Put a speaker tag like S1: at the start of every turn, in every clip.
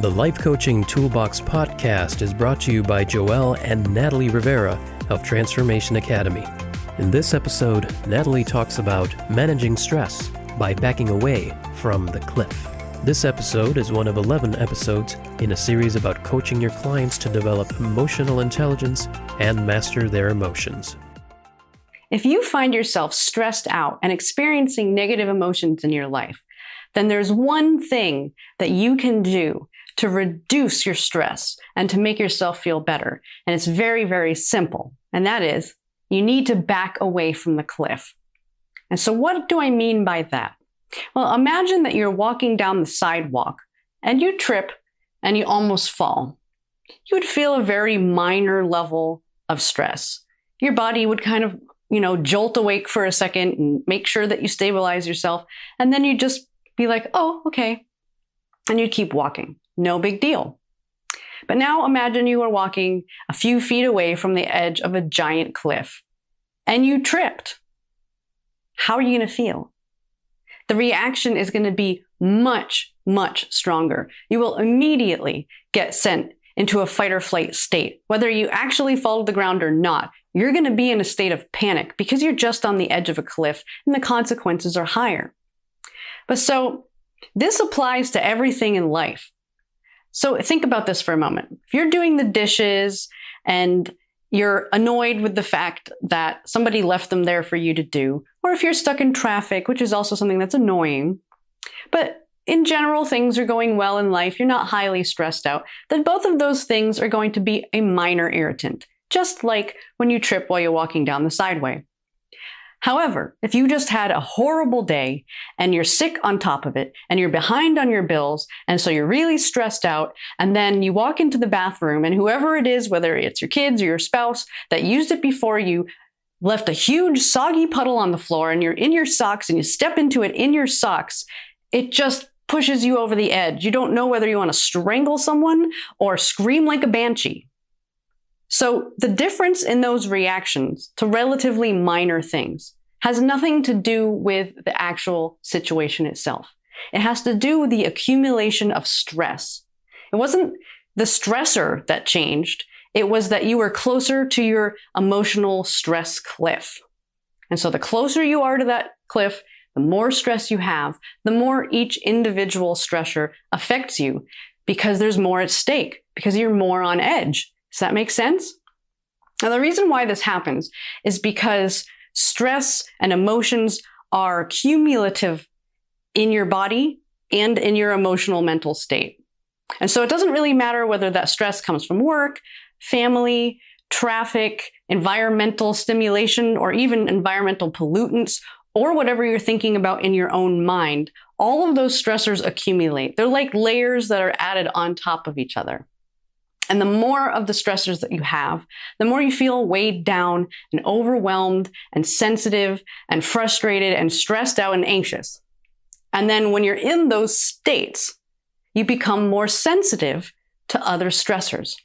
S1: The Life Coaching Toolbox Podcast is brought to you by Joeel and Natalie Rivera of Transformation Academy. In this episode, Natalie talks about managing stress by backing away from the cliff. This episode is one of 11 episodes in a series about coaching your clients to develop emotional intelligence and master their emotions.
S2: If you find yourself stressed out and experiencing negative emotions in your life, then there's one thing that you can do to reduce your stress and to make yourself feel better. And it's very, very simple. And that is, you need to back away from the cliff. And so what do I mean by that? Well, imagine that you're walking down the sidewalk and you trip and you almost fall. You would feel a very minor level of stress. Your body would kind of, jolt awake for a second and make sure that you stabilize yourself. And then you just be like, oh, okay. And you keep walking. No big deal. But now imagine you are walking a few feet away from the edge of a giant cliff and you tripped. How are you going to feel? The reaction is going to be much, much stronger. You will immediately get sent into a fight or flight state. Whether you actually fall to the ground or not, you're going to be in a state of panic because you're just on the edge of a cliff and the consequences are higher. But so this applies to everything in life. So think about this for a moment. If you're doing the dishes and you're annoyed with the fact that somebody left them there for you to do, or if you're stuck in traffic, which is also something that's annoying, but in general, things are going well in life, you're not highly stressed out, then both of those things are going to be a minor irritant, just like when you trip while you're walking down the sideway. However, if you just had a horrible day and you're sick on top of it and you're behind on your bills and so you're really stressed out and then you walk into the bathroom and whoever it is, whether it's your kids or your spouse that used it before you, left a huge soggy puddle on the floor and you're in your socks and you step into it in your socks, it just pushes you over the edge. You don't know whether you want to strangle someone or scream like a banshee. So the difference in those reactions to relatively minor things has nothing to do with the actual situation itself. It has to do with the accumulation of stress. It wasn't the stressor that changed. It was that you were closer to your emotional stress cliff. And so the closer you are to that cliff, the more stress you have, the more each individual stressor affects you because there's more at stake, because you're more on edge. Does that make sense? Now, the reason why this happens is because stress and emotions are cumulative in your body and in your emotional mental state. And so it doesn't really matter whether that stress comes from work, family, traffic, environmental stimulation, or even environmental pollutants, or whatever you're thinking about in your own mind. All of those stressors accumulate. They're like layers that are added on top of each other. And the more of the stressors that you have, the more you feel weighed down and overwhelmed and sensitive and frustrated and stressed out and anxious. And then when you're in those states, you become more sensitive to other stressors.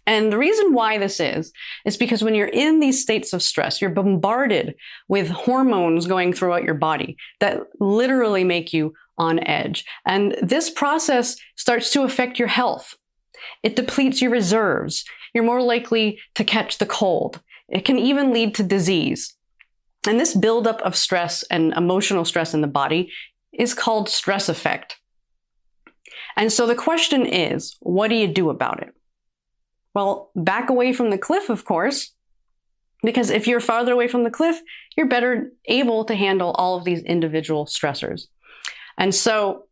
S2: And the reason why this is because when you're in these states of stress, you're bombarded with hormones going throughout your body that literally make you on edge. And this process starts to affect your health. It depletes your reserves. You're more likely to catch the cold. It can even lead to disease. And this buildup of stress and emotional stress in the body is called stress effect. And so the question is, what do you do about it? Well, back away from the cliff, of course, because if you're farther away from the cliff, you're better able to handle all of these individual stressors. And so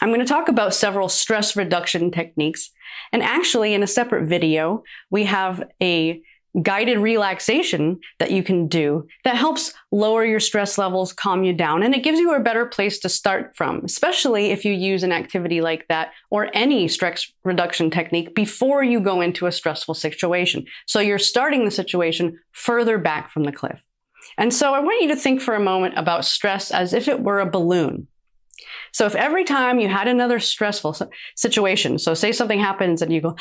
S2: I'm going to talk about several stress reduction techniques. And actually, in a separate video, we have a guided relaxation that you can do that helps lower your stress levels, calm you down, and it gives you a better place to start from, especially if you use an activity like that or any stress reduction technique before you go into a stressful situation. So you're starting the situation further back from the cliff. And so I want you to think for a moment about stress as if it were a balloon. So if every time you had another stressful situation, so say something happens and you go,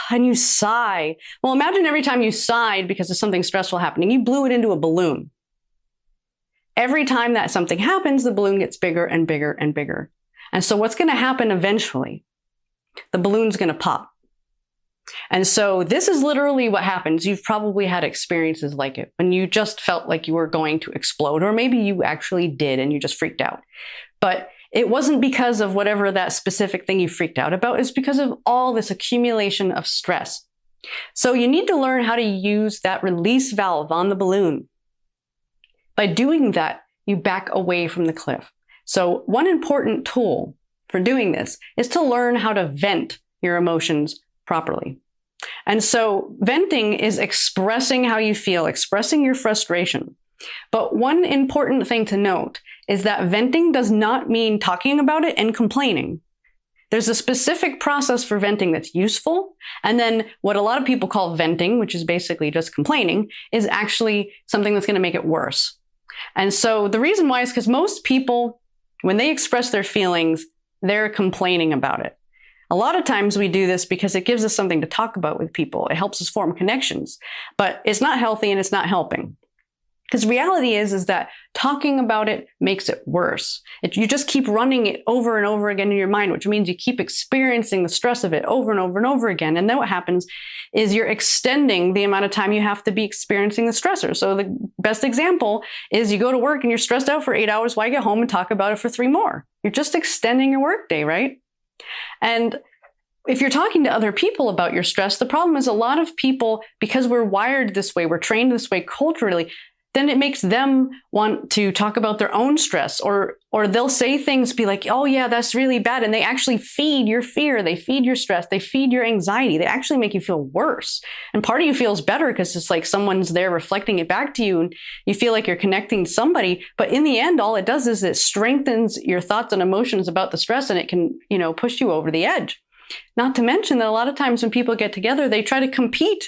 S2: and you sigh. Well, imagine every time you sighed because of something stressful happening, you blew it into a balloon. Every time that something happens, the balloon gets bigger and bigger and bigger. And so what's going to happen eventually? The balloon's going to pop. And so this is literally what happens. You've probably had experiences like it when you just felt like you were going to explode, or maybe you actually did and you just freaked out. But it wasn't because of whatever that specific thing you freaked out about. It's because of all this accumulation of stress. So you need to learn how to use that release valve on the balloon. By doing that, you back away from the cliff. So one important tool for doing this is to learn how to vent your emotions properly. And so venting is expressing how you feel, expressing your frustration. But one important thing to note is that venting does not mean talking about it and complaining. There's a specific process for venting that's useful. And then what a lot of people call venting, which is basically just complaining, is actually something that's going to make it worse. And so the reason why is because most people, when they express their feelings, they're complaining about it. A lot of times we do this because it gives us something to talk about with people. It helps us form connections, but it's not healthy and it's not helping. Because reality is that talking about it makes it worse. You just keep running it over and over again in your mind, which means you keep experiencing the stress of it over and over and over again. And then what happens is you're extending the amount of time you have to be experiencing the stressor. So the best example is you go to work and you're stressed out for 8 hours. Why get home and talk about it for 3 more? You're just extending your workday, right? And if you're talking to other people about your stress, the problem is a lot of people, because we're wired this way, we're trained this way culturally, then it makes them want to talk about their own stress, or they'll say things, be like, oh yeah, that's really bad. And they actually feed your fear. They feed your stress. They feed your anxiety. They actually make you feel worse. And part of you feels better because it's like someone's there reflecting it back to you and you feel like you're connecting to somebody. But in the end, all it does is it strengthens your thoughts and emotions about the stress, and it can, push you over the edge. Not to mention that a lot of times when people get together, they try to compete.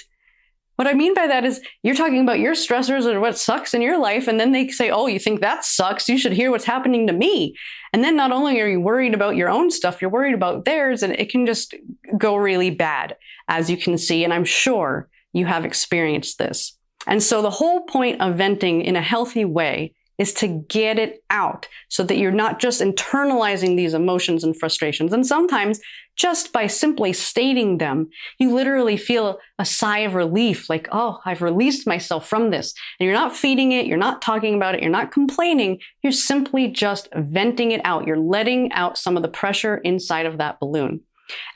S2: What I mean by that is you're talking about your stressors or what sucks in your life, and then they say, oh, you think that sucks? You should hear what's happening to me. And then not only are you worried about your own stuff, you're worried about theirs, and it can just go really bad, as you can see. And I'm sure you have experienced this. And so the whole point of venting in a healthy way is to get it out so that you're not just internalizing these emotions and frustrations. And sometimes just by simply stating them, you literally feel a sigh of relief, like, oh, I've released myself from this. And you're not feeding it, you're not talking about it, you're not complaining, you're simply just venting it out. You're letting out some of the pressure inside of that balloon.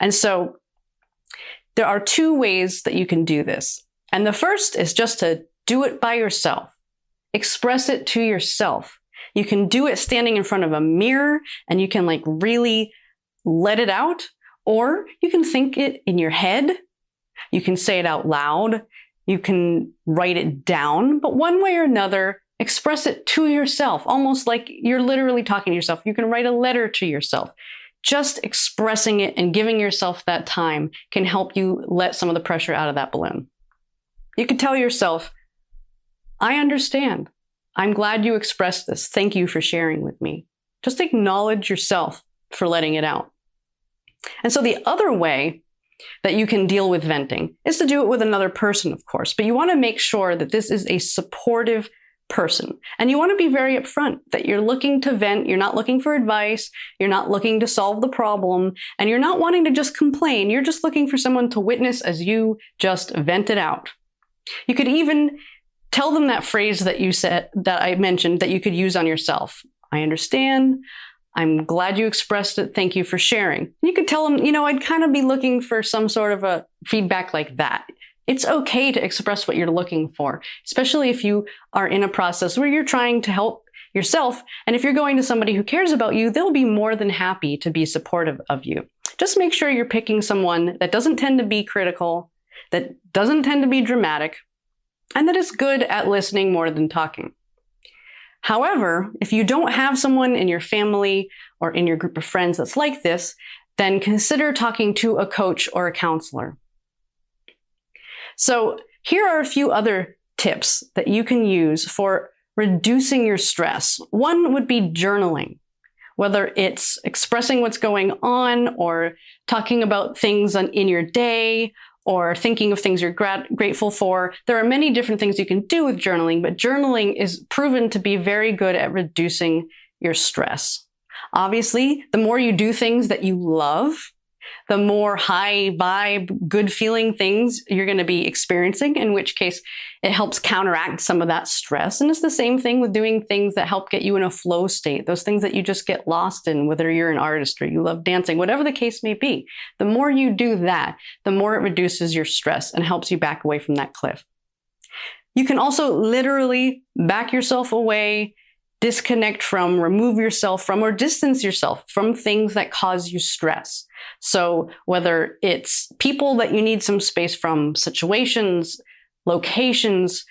S2: And so there are 2 ways that you can do this. And the first is just to do it by yourself. Express it to yourself. You can do it standing in front of a mirror and you can really let it out, or you can think it in your head. You can say it out loud. You can write it down, but one way or another, express it to yourself, almost like you're literally talking to yourself. You can write a letter to yourself. Just expressing it and giving yourself that time can help you let some of the pressure out of that balloon. You could tell yourself, I understand. I'm glad you expressed this. Thank you for sharing with me. Just acknowledge yourself for letting it out. And so the other way that you can deal with venting is to do it with another person, of course, but you want to make sure that this is a supportive person. And you want to be very upfront that you're looking to vent. You're not looking for advice. You're not looking to solve the problem. And you're not wanting to just complain. You're just looking for someone to witness as you just vent it out. You could even tell them that phrase that you said, that I mentioned, that you could use on yourself. I understand. I'm glad you expressed it. Thank you for sharing. You could tell them, I'd kind of be looking for some sort of a feedback like that. It's okay to express what you're looking for, especially if you are in a process where you're trying to help yourself. And if you're going to somebody who cares about you, they'll be more than happy to be supportive of you. Just make sure you're picking someone that doesn't tend to be critical, that doesn't tend to be dramatic, and that is good at listening more than talking. However, if you don't have someone in your family or in your group of friends that's like this, then consider talking to a coach or a counselor. So here are a few other tips that you can use for reducing your stress. One would be journaling, whether it's expressing what's going on or talking about things in your day, or thinking of things you're grateful for. There are many different things you can do with journaling, but journaling is proven to be very good at reducing your stress. Obviously, the more you do things that you love, the more high vibe, good feeling things you're going to be experiencing, in which case it helps counteract some of that stress. And it's the same thing with doing things that help get you in a flow state, those things that you just get lost in, whether you're an artist or you love dancing, whatever the case may be. The more you do that, the more it reduces your stress and helps you back away from that cliff. You can also literally back yourself away, disconnect from, remove yourself from, or distance yourself from things that cause you stress. So whether it's people that you need some space from, situations, locations,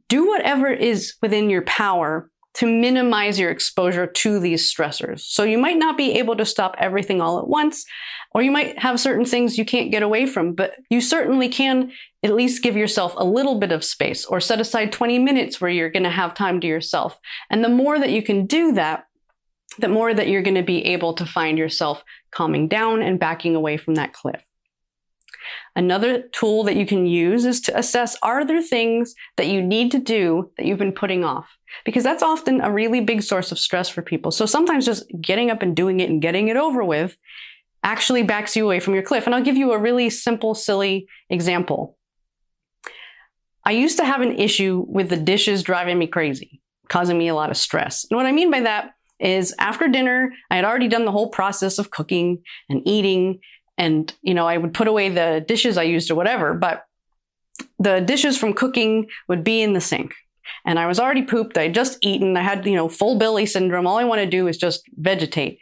S2: do whatever is within your power to minimize your exposure to these stressors. So you might not be able to stop everything all at once, or you might have certain things you can't get away from, but you certainly can at least give yourself a little bit of space, or set aside 20 minutes where you're going to have time to yourself. And the more that you can do that, the more that you're going to be able to find yourself calming down and backing away from that cliff. Another tool that you can use is to assess, are there things that you need to do that you've been putting off? Because that's often a really big source of stress for people. So sometimes just getting up and doing it and getting it over with actually backs you away from your cliff. And I'll give you a really simple, silly example. I used to have an issue with the dishes driving me crazy, causing me a lot of stress. And what I mean by that is after dinner, I had already done the whole process of cooking and eating. And, I would put away the dishes I used or whatever, but the dishes from cooking would be in the sink. And I was already pooped. I had just eaten. I had, full belly syndrome. All I want to do is just vegetate.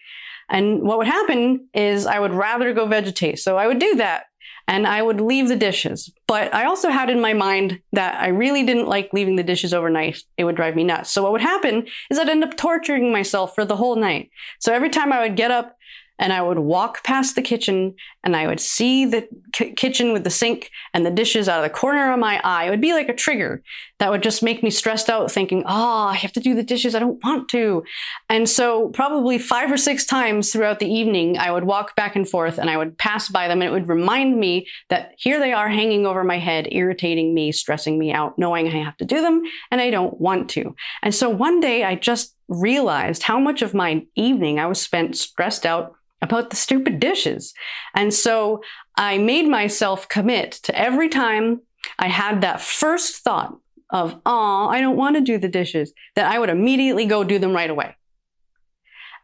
S2: And what would happen is I would rather go vegetate. So I would do that and I would leave the dishes. But I also had in my mind that I really didn't like leaving the dishes overnight. It would drive me nuts. So what would happen is I'd end up torturing myself for the whole night. So every time I would get up and I would walk past the kitchen and I would see the kitchen with the sink and the dishes out of the corner of my eye, it would be like a trigger that would just make me stressed out thinking, I have to do the dishes. I don't want to. And so probably 5 or 6 times throughout the evening, I would walk back and forth and I would pass by them and it would remind me that here they are hanging over my head, irritating me, stressing me out, knowing I have to do them and I don't want to. And so one day I just realized how much of my evening I was spent stressed out about the stupid dishes. And so I made myself commit to every time I had that first thought of, I don't want to do the dishes, that I would immediately go do them right away.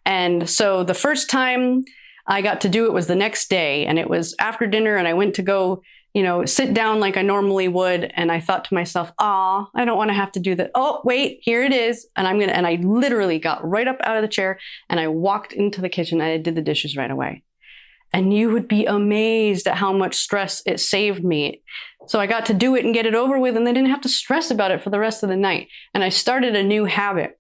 S2: And so the first time I got to do it was the next day, and it was after dinner, and I went to go, sit down like I normally would. And I thought to myself, I don't want to have to do that. Oh, wait, here it is. And I literally got right up out of the chair and I walked into the kitchen and I did the dishes right away. And you would be amazed at how much stress it saved me. So I got to do it and get it over with, and I didn't have to stress about it for the rest of the night. And I started a new habit.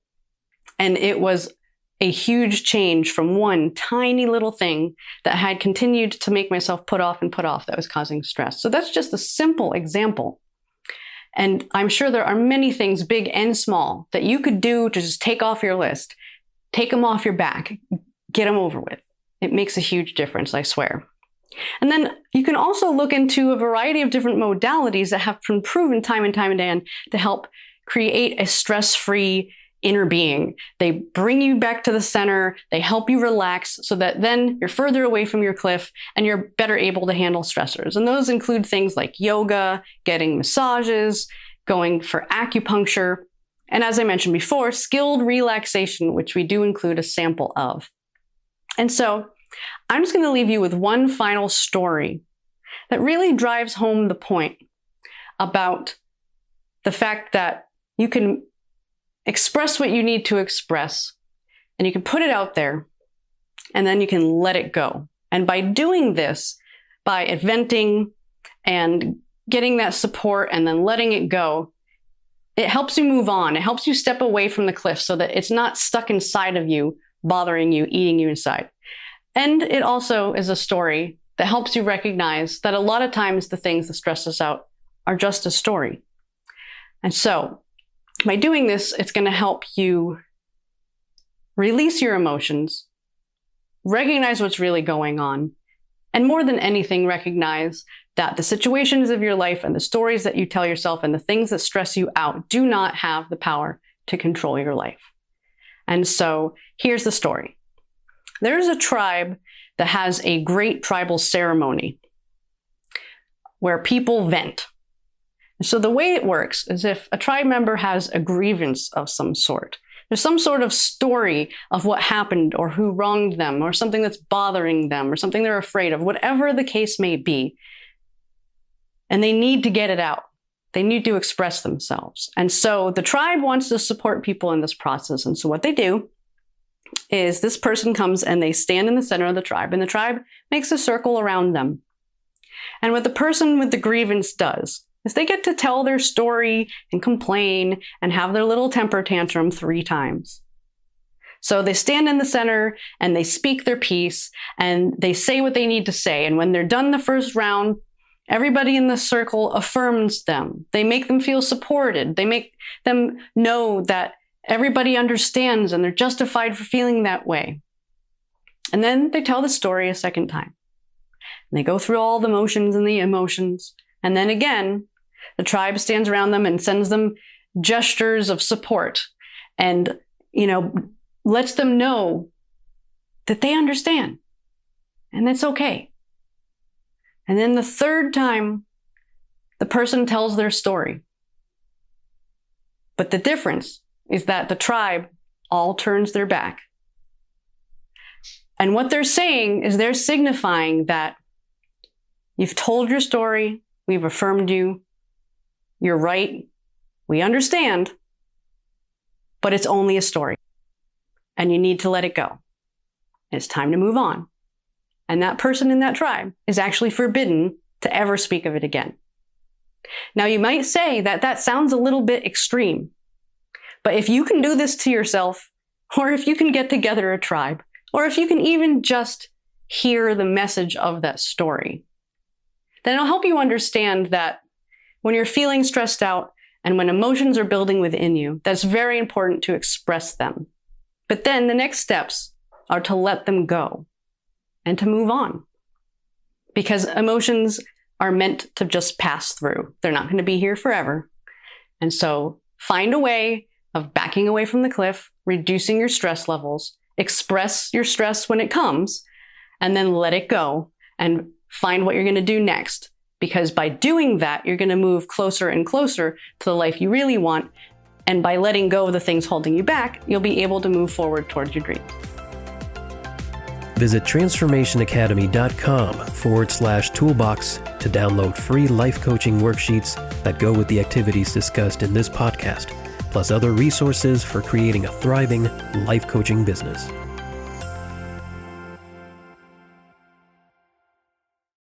S2: And it was a huge change from one tiny little thing that had continued to make myself put off that was causing stress. So that's just a simple example. And I'm sure there are many things, big and small, that you could do to just take off your list, take them off your back, get them over with. It makes a huge difference, I swear. And then you can also look into a variety of different modalities that have been proven time and time again to help create a stress-free inner being. They bring you back to the center. They help you relax so that then you're further away from your cliff and you're better able to handle stressors. And those include things like yoga, getting massages, going for acupuncture, and as I mentioned before, skilled relaxation, which we do include a sample of. And so I'm just going to leave you with one final story that really drives home the point about the fact that you can express what you need to express, and you can put it out there, and then you can let it go. And by doing this, by venting and getting that support and then letting it go, it helps you move on. It helps you step away from the cliff so that it's not stuck inside of you, bothering you, eating you inside. And it also is a story that helps you recognize that a lot of times the things that stress us out are just a story. And so by doing this, it's going to help you release your emotions, recognize what's really going on, and more than anything, recognize that the situations of your life and the stories that you tell yourself and the things that stress you out do not have the power to control your life. And so here's the story. there's a tribe that has a great tribal ceremony where people vent. So the way it works is if a tribe member has a grievance of some sort, there's some sort of story of what happened or who wronged them or something that's bothering them or something they're afraid of, whatever the case may be, and they need to get it out. They need to express themselves. And so the tribe wants to support people in this process. And so what they do is this person comes and they stand in the center of the tribe, and the tribe makes a circle around them. And what the person with the grievance does is they get to tell their story and complain and have their little temper tantrum 3 times. So they stand in the center and they speak their piece and they say what they need to say. And when they're done the first round, everybody in the circle affirms them. They make them feel supported. They make them know that everybody understands and they're justified for feeling that way. And then they tell the story a second time. And they go through all the motions and the emotions. And then again, the tribe stands around them and sends them gestures of support and, lets them know that they understand and it's okay. And then the third time, the person tells their story. But the difference is that the tribe all turns their back. And what they're saying is they're signifying that you've told your story, we've affirmed you, you're right, we understand, but it's only a story. And you need to let it go. It's time to move on. And that person in that tribe is actually forbidden to ever speak of it again. Now, you might say that that sounds a little bit extreme, but if you can do this to yourself, or if you can get together a tribe, or if you can even just hear the message of that story, then it'll help you understand that when you're feeling stressed out and when emotions are building within you, that's very important to express them. But then the next steps are to let them go and to move on. Because emotions are meant to just pass through. They're not going to be here forever. And so find a way of backing away from the cliff, reducing your stress levels, express your stress when it comes, and then let it go and find what you're going to do next. Because by doing that, you're going to move closer and closer to the life you really want. And by letting go of the things holding you back, you'll be able to move forward towards your dreams.
S1: Visit transformationacademy.com/toolbox to download free life coaching worksheets that go with the activities discussed in this podcast, plus other resources for creating a thriving life coaching business.